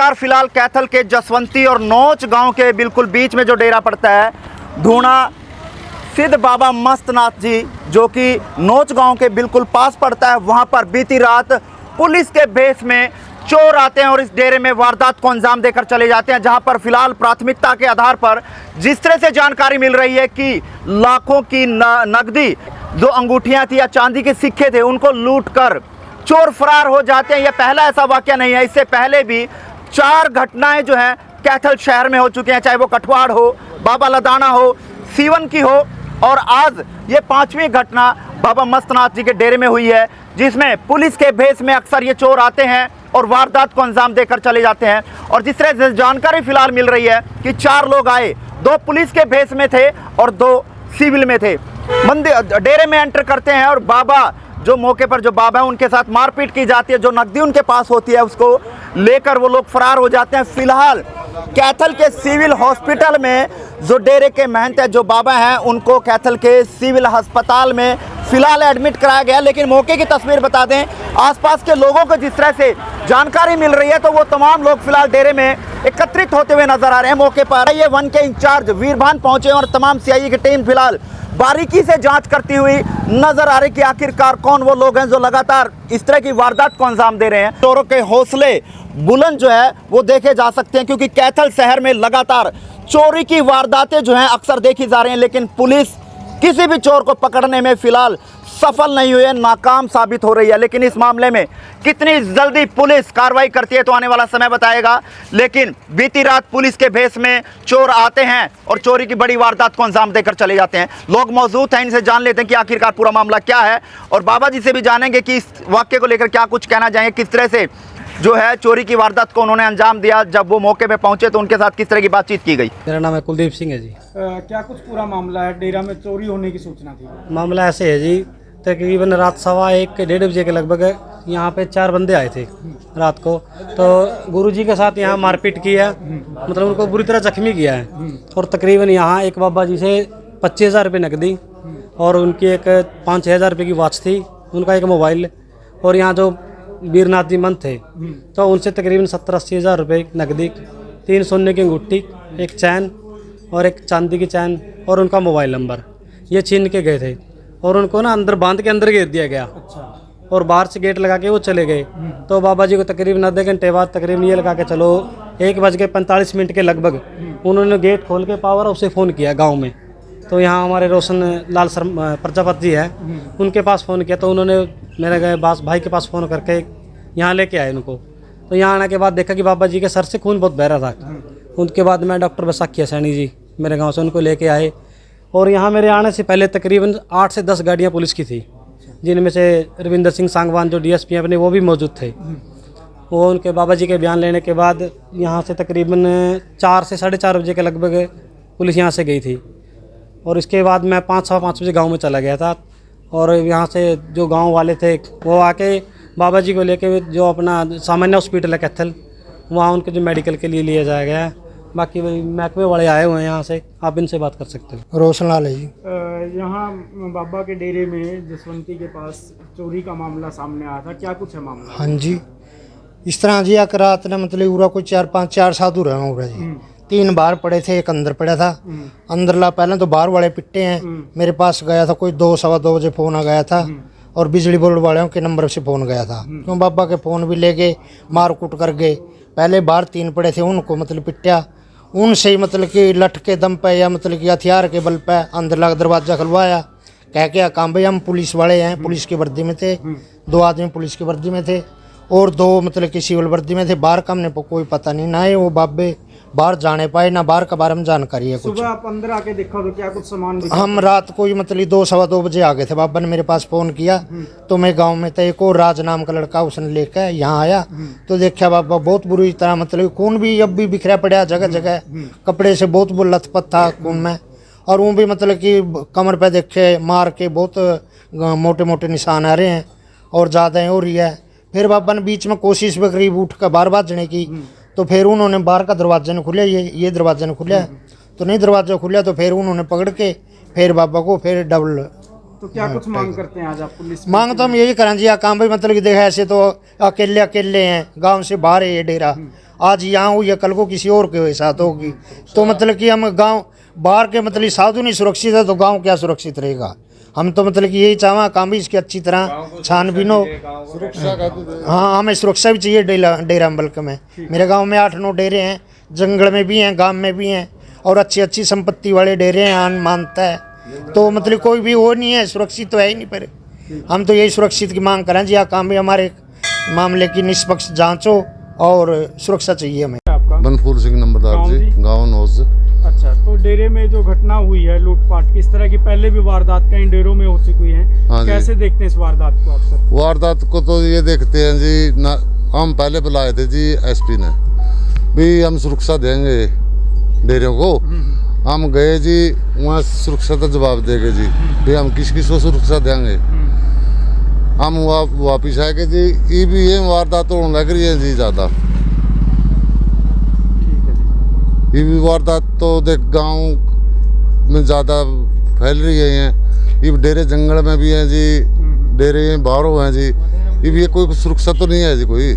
नमस्कार। फिलहाल कैथल के जसवंती और नोच गांव के बिल्कुल बीच में जो डेरा पड़ता है धूना सिद्ध बाबा मस्तनाथ जी, जो कि नोच गांव के बिल्कुल पास पड़ता है, वहां पर बीती रात पुलिस के भेष में चोर आते हैं और इस डेरे में वारदात को अंजाम देकर चले जाते हैं। जहां पर फिलहाल प्राथमिकता के आधार पर जिस तरह से जानकारी मिल रही है कि लाखों की नकदी, जो अंगूठियां थी या चांदी के सिक्के थे, उनको लूट कर चोर फरार हो जाते हैं। यह पहला ऐसा वाकया नहीं है, इससे पहले भी 4 घटनाएं जो हैं कैथल शहर में हो चुकी हैं, चाहे वो कठवाड़ हो, बाबा लदाना हो, सीवन की हो, और आज ये 5वीं घटना बाबा मस्तनाथ जी के डेरे में हुई है, जिसमें पुलिस के भेष में अक्सर ये चोर आते हैं और वारदात को अंजाम देकर चले जाते हैं। और जिस तरह से जानकारी फिलहाल मिल रही है कि 4 लोग आए, 2 पुलिस के भेष में थे और 2 सिविल में थे। मंदिर डेरे में एंटर करते हैं और बाबा जो मौके पर जो बाबा है उनके साथ मारपीट की जाती है। जो नकदी उनके पास होती है उसको लेकर वो लोग फरार हो जाते हैं। फिलहाल कैथल के सिविल हॉस्पिटल में जो डेरे के महंत है, जो बाबा हैं, उनको कैथल के सिविल अस्पताल में फिलहाल एडमिट कराया गया। लेकिन मौके की तस्वीर बता दें, आसपास के लोगों को जिस तरह से जानकारी मिल रही है तो वो तमाम लोग फिलहाल डेरे में एकत्रित होते हुए नजर आ रहे हैं। मौके पर ये 1 के इंचार्ज वीरभान पहुंचे और तमाम सीआईए की टीम फिलहाल बारीकी से जांच करती हुई नजर आ रही कि आखिरकार कौन वो लोग हैं जो लगातार इस तरह की वारदात को अंजाम दे रहे हैं। चोरों के हौसले बुलंद जो है वो देखे जा सकते हैं, क्योंकि कैथल शहर में लगातार चोरी की वारदातें जो हैं अक्सर देखी जा रही हैं, लेकिन पुलिस किसी भी चोर को पकड़ने में फिलहाल सफल नहीं हुई है, नाकाम साबित हो रही है। लेकिन इस मामले में कितनी जल्दी पुलिस कार्रवाई करती है तो आने वाला समय बताएगा। लेकिन बीती रात पुलिस के भेष में चोर आते हैं और चोरी की बड़ी वारदात को अंजाम देकर चले जाते हैं। लोग मौजूद हैं, इनसे जान लेते हैं कि आखिरकार पूरा मामला क्या है, और बाबा जी से भी जानेंगे कि इस वाक्य को लेकर क्या कुछ कहना चाहेंगे, किस तरह से जो है चोरी की वारदात को उन्होंने अंजाम दिया। जब वो मौके पे पहुंचे तो उनके साथ किस तरह की बातचीत की गई। मेरा नाम है कुलदीप सिंह है जी। क्या कुछ पूरा मामला है? डेरा में चोरी होने की सूचना थी। मामला ऐसे है जी, तकरीबन रात 1:15 के 1:30 बजे के लगभग यहाँ पे 4 बंदे आए थे रात को। तो गुरुजी के साथ यहाँ मारपीट की है, मतलब उनको बुरी तरह जख्मी किया है। और तकरीबन यहाँ एक बाबा जी से 25,000 रुपये नकदी और उनकी एक 5-6 हज़ार रुपये की वॉच थी, उनका एक मोबाइल, और यहाँ जो वीरनाथ जी मंथ थे तो उनसे तकरीबन 70-80 हज़ार रुपये नकदी, 3 सोने की अंगूठी, एक चैन और एक चांदी की चैन और उनका मोबाइल नंबर, ये छीन के गए थे। और उनको ना अंदर बांध के अंदर घेर दिया गया। अच्छा। और बाहर से गेट लगा के वो चले गए। तो बाबा जी को तकरीबन आधे घंटे बाद तकरीबन ये लगा के चलो 1:45 के लगभग उन्होंने गेट खोल के पावर हाउस से फ़ोन किया गांव में। तो यहाँ हमारे रोशन लाल प्रजापति जी है, उनके पास फ़ोन किया तो उन्होंने मेरे भाई के पास फ़ोन करके यहाँ लेके आए उनको। तो यहाँ आने के बाद देखा कि बाबा जी के सर से खून बहुत बह रहा था। उनके बाद मैं डॉक्टर बैसाखी सैनी जी मेरे गाँव से उनको लेके आए, और यहाँ मेरे आने से पहले तकरीबन 8 से 10 गाड़ियाँ पुलिस की थी, जिनमें से रविंदर सिंह सांगवान जो डीएसपी हैं अपने, वो भी मौजूद थे। वो उनके बाबा जी के बयान लेने के बाद यहाँ से तकरीबन 4 से 4:30 बजे के लगभग पुलिस यहाँ से गई थी। और इसके बाद मैं 5-5 बजे गांव में चला गया था, और यहाँ से जो गांव वाले थे वो आके बाबा जी को लेके जो अपना सामान्य हॉस्पिटल है कैथल, वहाँ उनके जो मेडिकल के लिए लिया जाया गया है। बाकी वही महकमे वाले आए हुए हैं यहाँ से, आप इनसे बात कर सकते हो। रोशन लाल है जी। यहाँ बाबा के डेरे में जसवंती के पास चोरी का मामला सामने आया था, क्या कुछ है मामला? हाँ जी, इस तरह जी आकर रात ने मतलब पूरा कोई 4 साधु रहे हो जी। 3 बाहर पड़े थे, एक अंदर पड़ा था। अंदर ला पहले तो बाहर वाले पिट्टे हैं, मेरे पास गया था कोई 2-2:15 बजे फ़ोन आ गया था, और बिजली बोर्ड वालों के नंबर से फ़ोन गया था। क्यों बाबा के फ़ोन भी ले गए, मार कूट कर गए। पहले बाहर 3 पड़े थे, उनको मतलब पिट्टा, उनसे ही मतलब कि लठ के दम पे या मतलब कि हथियार के बल पे अंदर लगा दरवाज़ा खुलवाया। कह के काम भाई हम पुलिस वाले हैं, पुलिस की वर्दी में थे। 2 आदमी पुलिस की वर्दी में थे और 2 मतलब कि सिविल वर्दी में थे। बाहर का हमने कोई पता नहीं, ना ही वो बाबे बाहर जाने पाए, ना बाहर के बारे में जानकारी है कुछ। सुबह आप अंदर आके देखा तो क्या कुछ सामान दिखा? हम रात को ही मतलब 2-2:15 बजे आ गए थे। बाबा ने मेरे पास फ़ोन किया तो मैं गांव में था, एक और राज नाम का लड़का उसने लेकर यहाँ आया तो देखा बाबा बहुत बुरी तरह मतलब खून भी अब भी बिखरा पड़ा जगह जगह, कपड़े से बहुत लथपथ था खून में। और वो भी मतलब कि कमर पे देखे मार के बहुत मोटे मोटे निशान आ रहे हैं और ज़्यादा हो रही है। फिर बाबा ने बीच में कोशिश भी करीब उठ कर बार भागने की, तो फिर उन्होंने बाहर का दरवाजा नहीं खुला, ये दरवाजा नहीं खुला, तो नहीं दरवाजा खुला तो फिर उन्होंने पकड़ के फिर बाबा को फिर डबल। तो क्या कुछ मांग करते हैं आज आप पुलिस? मांग तो हम यही करें जी, काम भाई मतलब कि देखा ऐसे तो अकेले हैं, गांव से बाहर है ये डेरा, आज यहाँ हुई है, कल को किसी और के साथ होगी। तो मतलब कि हम गांव बाहर के मतलब साधु नहीं सुरक्षित है तो गांव क्या सुरक्षित रहेगा। हम तो मतलब कि यही चाहें काम भी इसकी अच्छी तरह छानबीन हो। हाँ, हमें सुरक्षा भी चाहिए डेरा बल्क में। मेरे गांव में 8-9 डेरे हैं, जंगल में भी हैं, गांव में भी हैं, और अच्छी अच्छी संपत्ति वाले डेरे हैं, आन मानता है। तो मतलब कोई भी वो नहीं है, सुरक्षित तो है ही नहीं। पर हम तो यही सुरक्षित की मांग करें जी, यह काम भी हमारे मामले की निष्पक्ष जांच हो और सुरक्षा चाहिए हमें। आपका बनफूल सिंह नंबरदार गाँव जी, जी? गाँव नौज। अच्छा, तो डेरे में जो घटना हुई है लूटपाट, किस तरह की पहले भी वारदात कई डेरों में हो चुकी है, हाँ जी। कैसे देखते हैं इस वारदात को आप सर? वारदात को तो ये देखते हैं जी ना, हम पहले बुलाए थे जी एसपी ने भी हम सुरक्षा देंगे डेरों को। हम गए जी वहाँ सुरक्षा का जवाब देंगे जी भी हम किस किस को सुरक्षा देंगे। हम वापिस आए के जी ये भी ये वारदात होने लग रही है जी ज़्यादा। ये भी वारदात तो देख गांव में ज़्यादा फैल रही है। ये डेरे जंगल में भी हैं जी, डेरे बाहरों हैं जी। ये भी कोई सुरक्षा तो नहीं है जी कोई।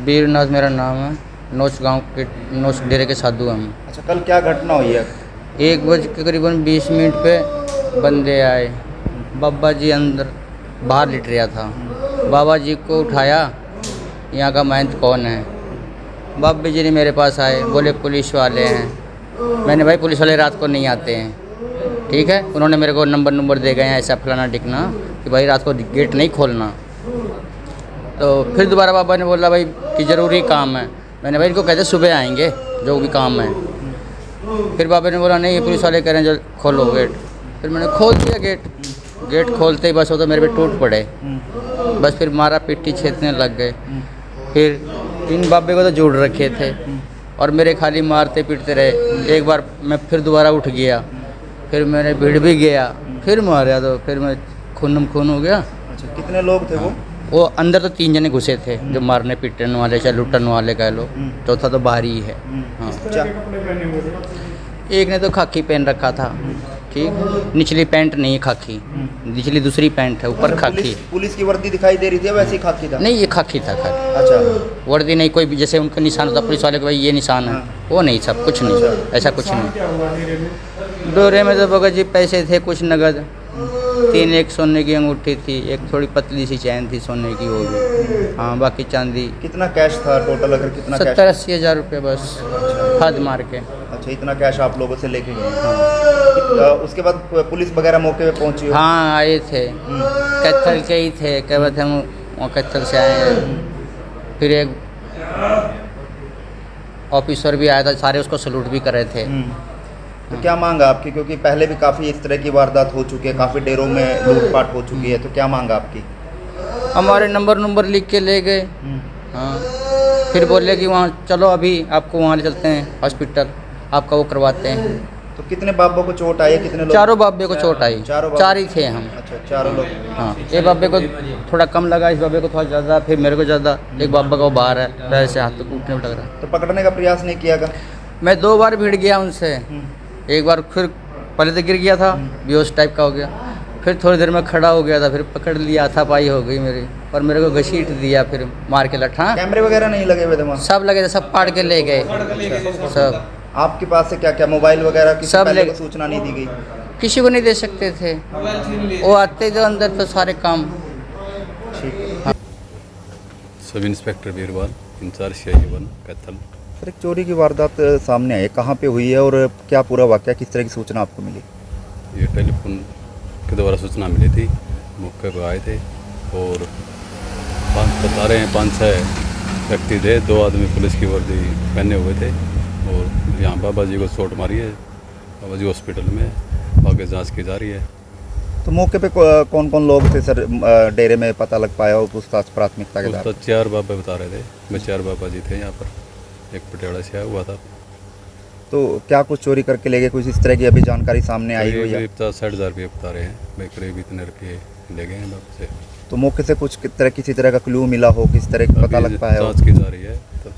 वीरनाथ मेरा नाम है, नोच गांव के नोच डेरे के साधु हम। अच्छा, कल क्या घटना हुई है? 1 बज के करीबन 20 मिनट पे बंदे आए। बाबा जी अंदर बाहर लिट रहा था। बाबा जी को उठाया, यहाँ का महंत कौन है? बाबा जी ने मेरे पास आए, बोले पुलिस वाले हैं। मैंने भाई पुलिस वाले रात को नहीं आते हैं, ठीक है। उन्होंने मेरे को नंबर दे गए हैं, ऐसा फलाना टिकना कि भाई रात को गेट नहीं खोलना। तो फिर दोबारा बाबा ने बोला भाई कि ज़रूरी काम है। मैंने भाई इनको कहते सुबह आएंगे जो भी काम है। फिर बाबा ने बोला नहीं ये पुलिस वाले कह रहे हैं जो खोलो गेट। फिर मैंने खोल दिया गेट खोलते ही बस वो तो मेरे पे टूट पड़े। बस फिर मारा पिट्टी छेदने लग गए। फिर इन बाबे को तो जोड़ रखे थे और मेरे खाली मारते पीटते रहे। एक बार मैं फिर दोबारा उठ गया, फिर मैंने भिड़ भी गया, फिर मारा तो फिर मैं खून हो गया। अच्छा, कितने लोग थे वो अंदर तो 3 जने घुसे थे, जो मारने पीटने वाले चाहे लुटने वाले कह लो। चौथा तो बाहर ही है। हाँ, अच्छा, कपड़े पहने हुए थे? एक ने तो खाकी पहन रखा था, ठीक, निचली पैंट नहीं खाकी, निचली दूसरी पैंट है, ऊपर खाकी। पुलिस की वर्दी दिखाई दे रही थी, वैसी खाकी था? नहीं ये खाकी था खाली। अच्छा, वर्दी नहीं, कोई भी जैसे उनका निशान होता पुलिस वाले को भाई ये निशान है, वो नहीं, सब कुछ नहीं, ऐसा कुछ नहीं। क्या हुआ डेरे में? डोरे में तो भगत जी पैसे थे कुछ नगद, 3 एक सोने की अंगूठी थी, एक थोड़ी पतली सी चैन थी सोने की वो भी। हाँ, बाकी चांदी। कितना कैश था टोटल? अगर कितना कैश? 70-80 हज़ार रुपये बस हद मार के। अच्छा, इतना कैश आप लोगों से लेके गए? उसके बाद पुलिस वगैरह मौके पे पहुंची हो? हाँ आए थे, कैथल के ही थे, क्या बात है, हम वहाँ कैथल से आए हैं। फिर एक ऑफिसर भी आया था, सारे उसको सलूट भी कर रहे थे। तो क्या मांग है आपकी, क्योंकि पहले भी काफ़ी इस तरह की वारदात हो चुकी है, काफ़ी डेरों में लूटपाट हो चुकी है, तो क्या मांग है आपकी? हमारे नंबर लिख के ले गए। हाँ, फिर बोले कि वहाँ चलो अभी आपको वहाँ ले चलते हैं हॉस्पिटल, आपका वो करवाते हैं। तो कितने बाबों को चोट आई है? कितने लोग? चारों बाबे को चोट आई, चारों बाबे? 4 ही थे हम। अच्छा, चारों लोग। हाँ, एक बाबे को थोड़ा कम लगा, इस बाबे को थोड़ा ज़्यादा, फिर मेरे को ज़्यादा। एक बाबा को बाहर है, पैर से हाथ तो टूटने में लग रहा। तो पकड़ने का प्रयास नहीं किया का? मैं 2 बार भिड़ गया उनसे। एक बार फिर पहले तो गिर गया था, बेहोश टाइप का हो गया, फिर थोड़ी देर में खड़ा हो गया था, फिर पकड़ लिया, हाथापाई हो गई मेरी, और मेरे को घसीट दिया, फिर मार के लठा। कैमरे वगैरह नहीं लगे हुए थे वहाँ? सब लगे थे, सब पाड़ के ले गए सब। आपके पास से क्या क्या मोबाइल वगैरह की सब पहले ले- को सूचना नहीं दी गई? किसी को नहीं दे सकते थे, वो आते थे अंदर तो सारे काम। Sub inspector Birbal, incharge CI 1 Kaithal. Sir, एक चोरी की वारदात सामने आई है, कहाँ पे हुई है और क्या पूरा वाकया, किस तरह की सूचना आपको मिली? ये टेलीफोन के द्वारा सूचना मिली थी, मौके पर आए थे और बता रहे हैं 5-6 व्यक्ति थे, 2 आदमी पुलिस की वर्दी पहने हुए थे और यहाँ बाबा जी को चोट मारी है। बाबा जी हॉस्पिटल में, आगे जांच की जा रही है। तो मौके पे कौन कौन लोग थे सर? डेरे में पता लग पाया और पूछताछ प्राथमिकता के उस साथ? 4 बाबा बता रहे थे, मैं 4 बाबा जी थे यहाँ पर, एक पटियाला से आया हुआ था। तो क्या कुछ चोरी करके ले गए, कुछ इस तरह की अभी जानकारी सामने आई हुई है? 60,000 रुपये बता रहे हैं भाई, करीब इतने रुपये ले गए हैं बाप से। तो मौके से कुछ किसी तरह का क्लू मिला हो, किस तरह का पता अभी लग पाया हो? जांच की जा रही है, तो